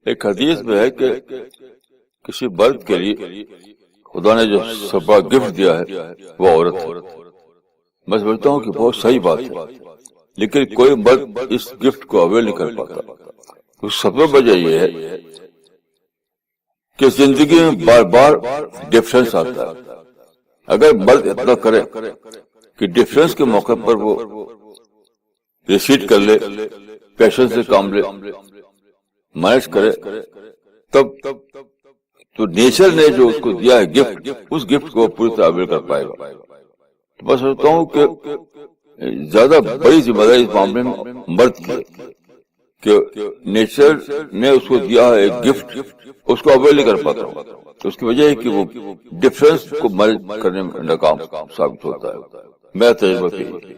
ایک حدیث میں ہے کہ کسی مرد کے لیے خدا نے جو سب بڑا گفٹ دیا ہے وہ عورت ہے. میں سمجھتا ہوں کہ بہت صحیح بات ہے، لیکن کوئی مرد اس گفٹ کو اویل نہیں کر پاتا. اس سب سے وجہ یہ ہے کہ زندگی میں بار بار ڈفرینس آتا ہے. اگر مرد اتنا کرے کہ ڈفرینس کے موقع پر وہ ریسیٹ کر لے، پیشنس سے کام لے، مینج کرے، تب تو نیچر نے جو اس کو دیا ہے گفٹ، اس گفٹ کو پوری طرح اویل کر پائے گا. تو میں سمجھتا ہوں کہ زیادہ بڑی ذمہ داری اس معاملے میں مرد کی ہے کہ نیچر نے اس کو دیا ہے ایک گفٹ، اس کو اویل نہیں کر پاتا. تو اس کی وجہ ہے کہ وہ ڈفرینس کو مینج کرنے میں ناکام ثابت ہوتا ہے. میرا تجربہ یہی ہے.